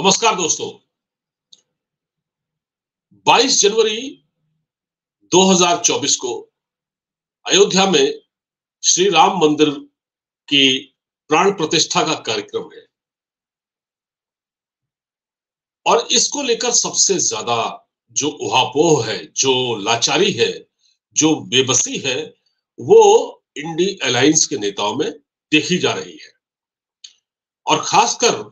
नमस्कार दोस्तों। 22 जनवरी 2024 को अयोध्या में श्री राम मंदिर की प्राण प्रतिष्ठा का कार्यक्रम है और इसको लेकर सबसे ज्यादा जो उहापोह है, जो लाचारी है, जो बेबसी है, वो इंडी अलायंस के नेताओं में देखी जा रही है और खासकर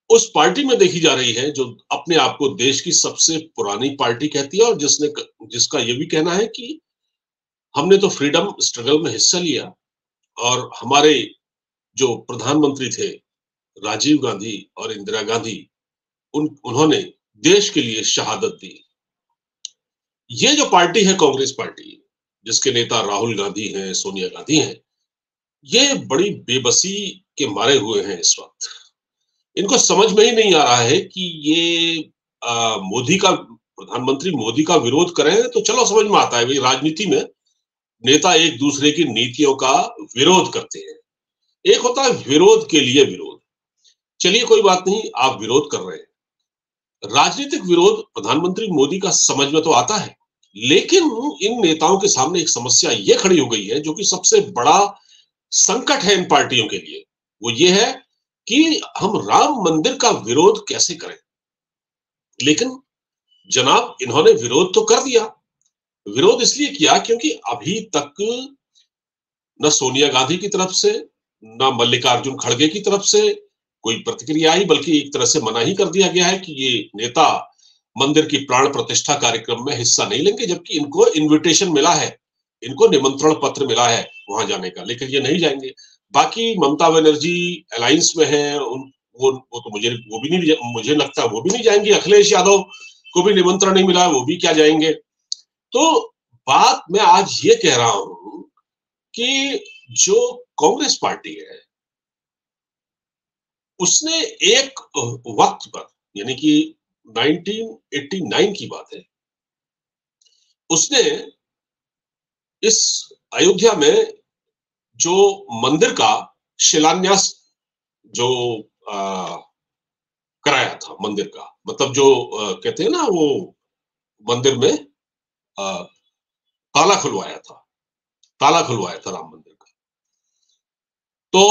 उस पार्टी में देखी जा रही है जो अपने आप को देश की सबसे पुरानी पार्टी कहती है और जिसका ये भी कहना है कि हमने तो फ्रीडम स्ट्रगल में हिस्सा लिया और हमारे जो प्रधानमंत्री थे राजीव गांधी और इंदिरा गांधी उन्होंने देश के लिए शहादत दी। ये जो पार्टी है कांग्रेस पार्टी, जिसके नेता राहुल गांधी हैं, सोनिया गांधी हैं, ये बड़ी बेबसी के मारे हुए हैं इस वक्त। इनको समझ में ही नहीं आ रहा है कि ये मोदी का प्रधानमंत्री मोदी का विरोध करें तो चलो समझ में आता है, भाई राजनीति में नेता एक दूसरे की नीतियों का विरोध करते हैं। एक होता है विरोध के लिए विरोध, चलिए कोई बात नहीं, आप विरोध कर रहे हैं। राजनीतिक विरोध प्रधानमंत्री मोदी का समझ में तो आता है, लेकिन इन नेताओं के सामने एक समस्या ये खड़ी हो गई है जो कि सबसे बड़ा संकट है इन पार्टियों के लिए। वो ये है कि हम राम मंदिर का विरोध कैसे करें। लेकिन जनाब, इन्होंने विरोध तो कर दिया। विरोध इसलिए किया क्योंकि अभी तक न सोनिया गांधी की तरफ से न मल्लिकार्जुन खड़गे की तरफ से कोई प्रतिक्रिया आई, बल्कि एक तरह से मना ही कर दिया गया है कि ये नेता मंदिर की प्राण प्रतिष्ठा कार्यक्रम में हिस्सा नहीं लेंगे, जबकि इनको इनविटेशन मिला है, इनको निमंत्रण पत्र मिला है वहां जाने का, लेकिन ये नहीं जाएंगे। बाकी ममता बनर्जी अलायंस में है, वो तो वो भी नहीं, मुझे लगता है वो भी नहीं जाएंगे। अखिलेश यादव को भी निमंत्रण नहीं मिला, वो भी क्या जाएंगे। तो बात मैं आज ये कह रहा हूं कि जो कांग्रेस पार्टी है उसने एक वक्त पर, यानी कि 1989 की बात है, उसने इस अयोध्या में जो मंदिर का शिलान्यास जो कराया था, मंदिर का मतलब जो कहते हैं ना, वो मंदिर में ताला खुलवाया था राम मंदिर का। तो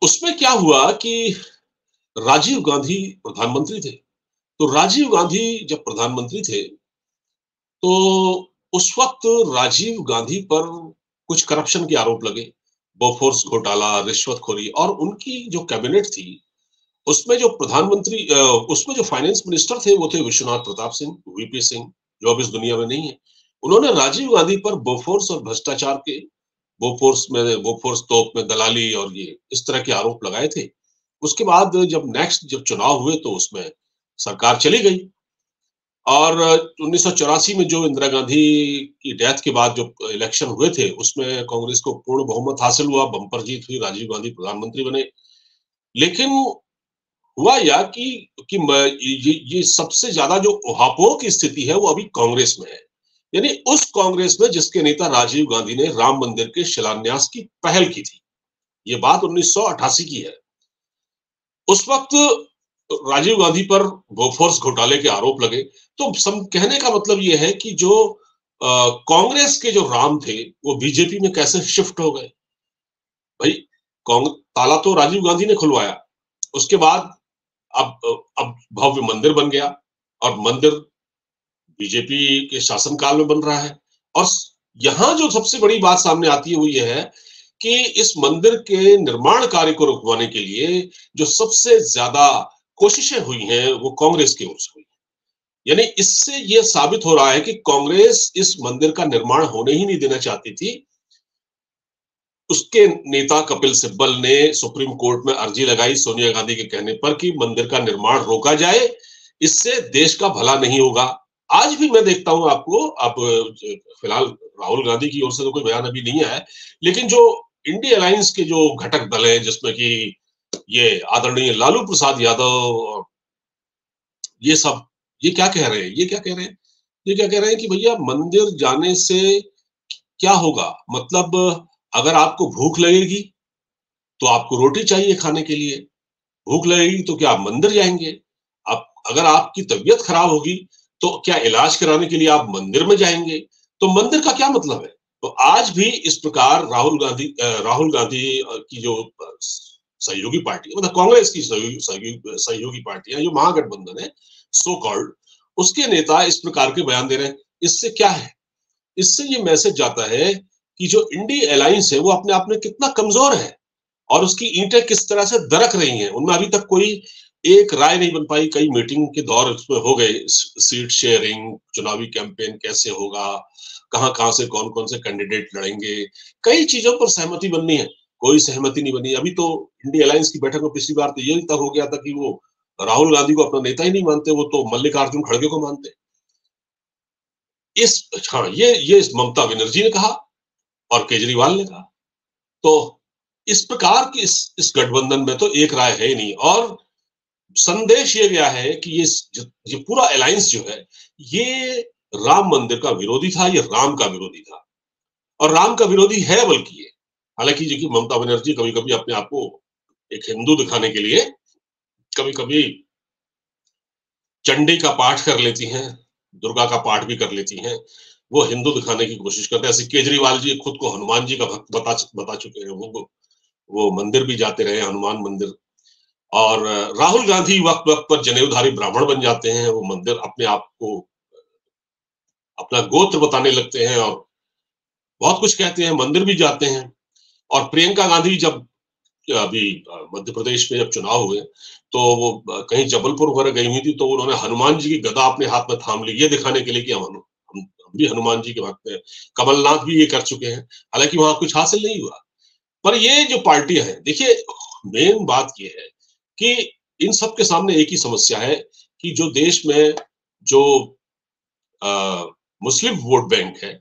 उसमें क्या हुआ कि राजीव गांधी प्रधानमंत्री थे। तो राजीव गांधी जब प्रधानमंत्री थे तो उस वक्त राजीव गांधी पर कुछ करप्शन के आरोप लगे, बोफोर्स घोटाला, रिश्वतखोरी, और उनकी जो कैबिनेट थी उसमें जो प्रधानमंत्री उसमें जो फाइनेंस मिनिस्टर थे वो थे विश्वनाथ प्रताप सिंह, वीपी सिंह, जो अब इस दुनिया में नहीं है। उन्होंने राजीव गांधी पर बोफोर्स और भ्रष्टाचार के, बोफोर्स तोप में दलाली और ये इस तरह के आरोप लगाए थे। उसके बाद जब चुनाव हुए तो उसमें सरकार चली गई और 1984 में जो इंदिरा गांधी की डेथ के बाद जो इलेक्शन हुए थे उसमें कांग्रेस को पूर्ण बहुमत हासिल हुआ, बम्पर जीत हुई, राजीव गांधी प्रधानमंत्री बने। लेकिन हुआ या कि ये सबसे ज्यादा जो उहापोह की स्थिति है वो अभी कांग्रेस में है, यानी उस कांग्रेस में जिसके नेता राजीव गांधी ने राम मंदिर के शिलान्यास की पहल की थी। ये बात 1988 की है। उस वक्त राजीव गांधी पर बोफोर्स घोटाले के आरोप लगे। तो कहने का मतलब यह है कि जो कांग्रेस के जो राम थे वो बीजेपी में कैसे शिफ्ट हो गए। भाई, ताला तो राजीव गांधी ने खुलवाया, उसके बाद अब भव्य मंदिर बन गया और मंदिर बीजेपी के शासनकाल में बन रहा है। और यहां जो सबसे बड़ी बात सामने आती है वो ये है कि इस मंदिर के निर्माण कार्य को रुकवाने के लिए जो सबसे ज्यादा कोशिशें हुई हैं वो कांग्रेस की ओर से हुई। यानी इससे यह साबित हो रहा है कि कांग्रेस इस मंदिर का निर्माण होने ही नहीं देना चाहती थी। उसके नेता कपिल सिब्बल ने सुप्रीम कोर्ट में अर्जी लगाई सोनिया गांधी के कहने पर कि मंदिर का निर्माण रोका जाए, इससे देश का भला नहीं होगा। आज भी मैं देखता हूं आपको, अब फिलहाल राहुल गांधी की ओर से तो कोई बयान अभी नहीं आया है, लेकिन जो इंडी अलायंस के जो घटक दल है जिसमें कि ये आदरणीय लालू प्रसाद यादव और ये सब, ये क्या कह रहे हैं, कि भैया मंदिर जाने से क्या होगा। मतलब अगर आपको भूख लगेगी तो आपको रोटी चाहिए खाने के लिए, भूख लगेगी तो क्या आप मंदिर जाएंगे। आप अगर आपकी तबीयत खराब होगी तो क्या इलाज कराने के लिए आप मंदिर में जाएंगे? तो मंदिर का क्या मतलब है? तो आज भी इस प्रकार राहुल गांधी की जो सहयोगी पार्टी मतलब कांग्रेस की सहयोगी पार्टी है, जो महागठबंधन है सो कॉल्ड, उसके नेता इस प्रकार के बयान दे रहे हैं। इससे क्या है? इससे ये मैसेज जाता है कि जो इंडी अलायंस है वो अपने आप में कितना कमजोर है और उसकी ईंटें किस तरह से दरक रही हैं। उनमें अभी तक कोई एक राय नहीं बन पाई। कई मीटिंग के दौर उसमें हो गए, सीट शेयरिंग, चुनावी कैंपेन कैसे होगा, कहाँ-कहाँ से कौन-कौन से कैंडिडेट लड़ेंगे, कई चीजों पर सहमति बननी है, कोई सहमति नहीं बनी। अभी तो इंडी अलायंस की बैठक में पिछली बार तो ये तक हो गया था कि वो राहुल गांधी को अपना नेता ही नहीं मानते, वो तो मल्लिकार्जुन खड़गे को मानते। हाँ, ये ममता बनर्जी ने कहा और केजरीवाल ने कहा। तो इस प्रकार की इस गठबंधन में तो एक राय है ही नहीं और संदेश ये गया है कि ये पूरा अलायंस जो है ये राम मंदिर का विरोधी था, ये राम का विरोधी था और राम का विरोधी है बल्कि ये। हालांकि जो कि ममता बनर्जी कभी-कभी अपने आप को एक हिंदू दिखाने के लिए कभी-कभी चंडी का पाठ कर लेती हैं, दुर्गा का पाठ भी कर लेती हैं। वो हिंदू दिखाने की कोशिश करते हैं। ऐसे केजरीवाल जी खुद को हनुमान जी का भक्त बता चुके हैं। वो मंदिर भी जाते रहे, हनुमान मंदिर। और राहुल गांधी वक्त वक्त पर जनेऊधारी ब्राह्मण बन जाते हैं। वो मंदिर अपने आप को अपना गोत्र बताने लगते हैं और बहुत कुछ कहते हैं, मंदिर भी जाते हैं। और प्रियंका गांधी जब अभी मध्य प्रदेश में जब चुनाव हुए तो वो कहीं जबलपुर वगैरह गई हुई थी, तो उन्होंने हनुमान जी की गदा अपने हाथ में थाम ली, ये दिखाने के लिए कि हम भी हनुमान जी के भक्त हैं। कमलनाथ भी ये कर चुके हैं, हालांकि वहां कुछ हासिल नहीं हुआ। पर ये जो पार्टियां हैं, देखिए मेन बात ये है कि इन सब के सामने एक ही समस्या है कि जो देश में जो मुस्लिम वोट बैंक है,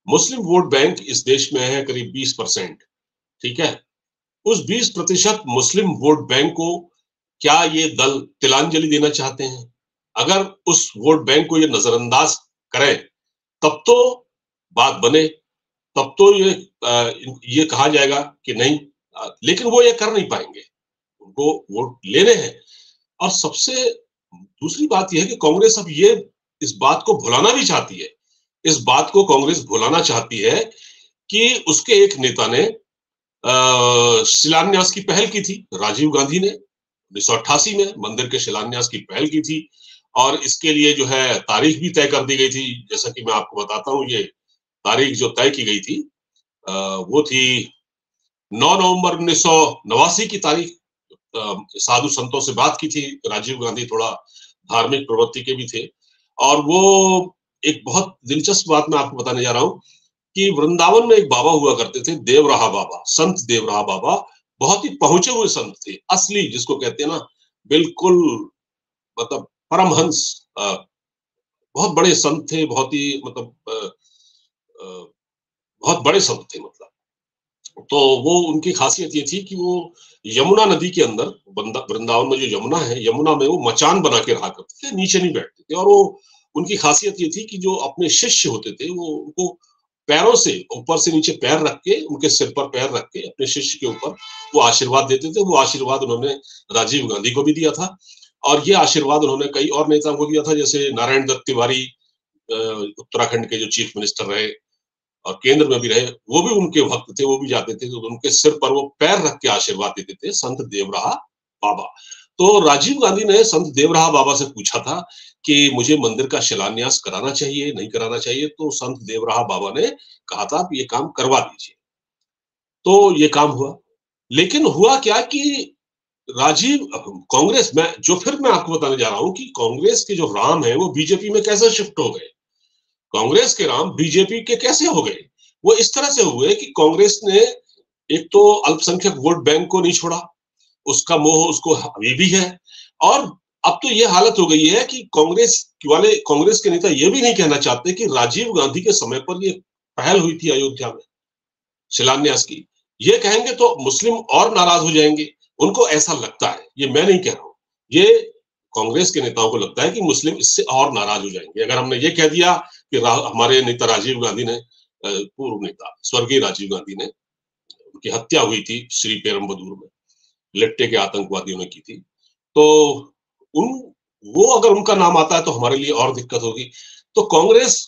मुस्लिम वोट बैंक इस देश में है करीब 20%। ठीक है, उस 20% मुस्लिम वोट बैंक को क्या ये दल तिलांजलि देना चाहते हैं? अगर उस वोट बैंक को ये नजरअंदाज करें तब तो बात बने, तब तो ये कहा जाएगा कि नहीं, लेकिन वो ये कर नहीं पाएंगे, उनको वोट लेने हैं। और सबसे दूसरी बात यह है कि कांग्रेस अब ये इस बात को भुलाना भी चाहती है। इस बात को कांग्रेस भुलाना चाहती है कि उसके एक नेता ने शिलान्यास की पहल की थी, राजीव गांधी ने 1988 में मंदिर के शिलान्यास की पहल की थी और इसके लिए जो है तारीख भी तय कर दी गई थी। जैसा कि मैं आपको बताता हूँ, ये तारीख जो तय की गई थी वो थी 9 नवंबर 1989 की तारीख। साधु संतों से बात की थी, राजीव गांधी थोड़ा धार्मिक प्रवृत्ति के भी थे और वो एक बहुत दिलचस्प बात मैं आपको बताने जा रहा हूँ कि वृंदावन में एक बाबा हुआ करते थे, देवराहा बाबा, संत देवराहा बाबा। बहुत ही पहुंचे हुए संत थे, असली जिसको कहते हैं ना, बिल्कुल मतलब परमहंस। बहुत बड़े संत थे, बहुत ही मतलब बहुत बड़े संत थे मतलब। तो वो उनकी खासियत ये थी कि वो यमुना नदी के अंदर, वृंदावन में जो यमुना है, यमुना में वो मचान बना के रहा करते थे, नीचे नहीं बैठते थे। और वो उनकी खासियत ये थी कि जो अपने शिष्य होते थे वो उनको पैरों से ऊपर से नीचे पैर रख के, उनके सिर पर पैर रख के अपने शिष्य के ऊपर वो आशीर्वाद देते थे। वो आशीर्वाद उन्होंने राजीव गांधी को भी दिया था और ये आशीर्वाद उन्होंने कई और नेताओं को दिया था, जैसे नारायण दत्त तिवारी उत्तराखंड के जो चीफ मिनिस्टर रहे और केंद्र में भी रहे, वो भी उनके भक्त थे, वो भी जाते थे तो उनके सिर पर वो पैर रख के आशीर्वाद देते थे, संत देवराहा बाबा। तो राजीव गांधी ने संत देवराहा बाबा से पूछा था कि मुझे मंदिर का शिलान्यास कराना चाहिए, नहीं कराना चाहिए, तो संत देवराहा बाबा ने कहा था कि ये काम करवा दीजिए। तो ये काम हुआ, लेकिन हुआ क्या कि राजीव कांग्रेस में जो, फिर मैं आपको बताने जा रहा हूं कि कांग्रेस के जो राम है वो बीजेपी में कैसे शिफ्ट हो गए। कांग्रेस के राम बीजेपी के कैसे हो गए? वो इस तरह से हुए कि कांग्रेस ने एक तो अल्पसंख्यक वोट बैंक को नहीं छोड़ा, उसका मोह उसको अभी भी है। और अब तो ये हालत हो गई है कि कांग्रेस के नेता ये भी नहीं कहना चाहते कि राजीव गांधी के समय पर ये पहल हुई थी अयोध्या में शिलान्यास की। ये कहेंगे तो मुस्लिम और नाराज हो जाएंगे, उनको ऐसा लगता है, ये मैं नहीं कह रहा हूं, ये कांग्रेस के नेताओं को लगता है कि मुस्लिम इससे और नाराज हो जाएंगे। अगर हमने ये कह दिया कि हमारे नेता राजीव गांधी ने, पूर्व नेता स्वर्गीय राजीव गांधी ने, उनकी हत्या हुई थी श्री पेरम्बदूर में, लिट्टे के आतंकवादियों ने की थी, तो उन वो अगर उनका नाम आता है तो हमारे लिए और दिक्कत होगी। तो कांग्रेस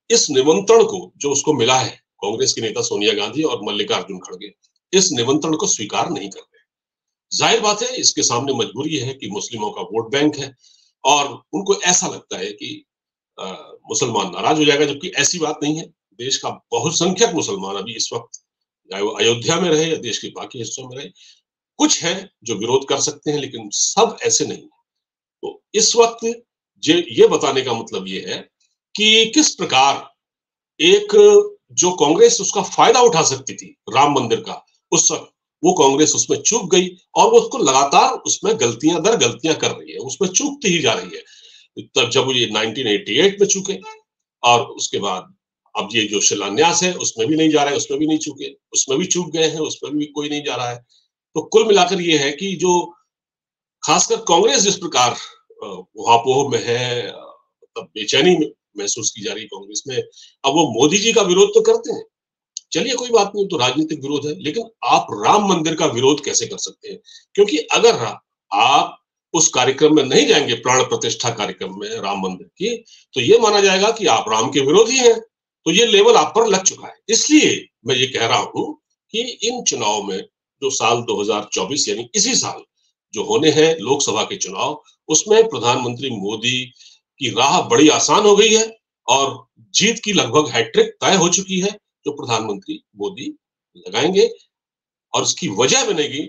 इस निमंत्रण को जो उसको मिला है, कांग्रेस की नेता सोनिया गांधी और मल्लिकार्जुन खड़गे इस निमंत्रण को स्वीकार नहीं कर रहे। जाहिर बात है इसके सामने मजबूरी है कि मुस्लिमों का वोट बैंक है और उनको ऐसा लगता है कि अ, मुसलमान नाराज हो जाएगा, जबकि ऐसी बात नहीं है। देश का बहुसंख्यक मुसलमान अभी इस वक्त, चाहे वो अयोध्या में रहे या देश के बाकी हिस्सों में रहे, कुछ है जो विरोध कर सकते हैं, लेकिन सब ऐसे नहीं है। तो इस वक्त ये बताने का मतलब ये है कि किस प्रकार एक जो कांग्रेस उसका फायदा उठा सकती थी राम मंदिर का, उस वक्त वो कांग्रेस उसमें चूक गई और वो उसको लगातार उसमें गलतियां दर गलतियां कर रही है, उसमें चूकती ही जा रही है। तब जब ये 1988 में चूके और उसके बाद अब ये जो शिलान्यास है उसमें भी नहीं जा रहा है, उसमें भी नहीं चूके, उसमें भी चूक गए हैं, उसमें भी कोई नहीं जा रहा है। तो कुल मिलाकर ये है कि जो खासकर कांग्रेस जिस प्रकार उहापोह में है, मतलब बेचैनी में महसूस की जा रही है कांग्रेस में। अब वो मोदी जी का विरोध तो करते हैं, चलिए कोई बात नहीं, तो राजनीतिक विरोध है, लेकिन आप राम मंदिर का विरोध कैसे कर सकते हैं? क्योंकि अगर आप उस कार्यक्रम में नहीं जाएंगे, प्राण प्रतिष्ठा कार्यक्रम में राम मंदिर की, तो ये माना जाएगा कि आप राम के विरोधी हैं। तो ये लेवल आप पर लग चुका है। इसलिए मैं ये कह रहा हूं कि इन चुनाव में जो साल 2024 यानी इसी साल जो होने हैं लोकसभा के चुनाव, उसमें प्रधानमंत्री मोदी की राह बड़ी आसान हो गई है और जीत की लगभग हैट्रिक तय हो चुकी है, जो प्रधानमंत्री मोदी लगाएंगे। और इसकी वजह बनेगी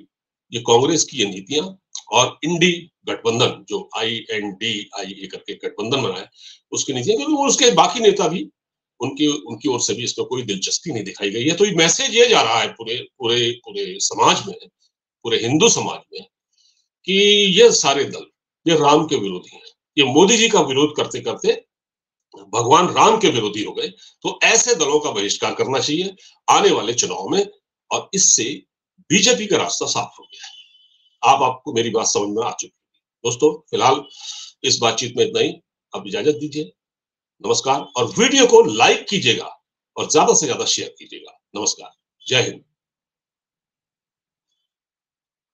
ये कांग्रेस की ये नीतियां और इंडी गठबंधन, जो INDIA करके गठबंधन बना है, उसकी नीतियां, क्योंकि वो उसके बाकी नेता भी उनकी उनकी ओर से भी इसमें कोई दिलचस्पी नहीं दिखाई गई है। तो ये मैसेज ये जा रहा है पूरे पूरे पूरे समाज में, पूरे हिंदू समाज में, कि ये सारे दल ये राम के विरोधी हैं। ये मोदी जी का विरोध करते करते भगवान राम के विरोधी हो गए। तो ऐसे दलों का बहिष्कार करना चाहिए आने वाले चुनाव में, और इससे बीजेपी का रास्ता साफ हो गया है। आपको मेरी बात समझ में आ चुकी है। दोस्तों फिलहाल इस बातचीत में इतना ही। अब इजाजत दीजिए। नमस्कार। और वीडियो को लाइक कीजिएगा और ज्यादा से ज्यादा शेयर कीजिएगा। नमस्कार। जय हिंद।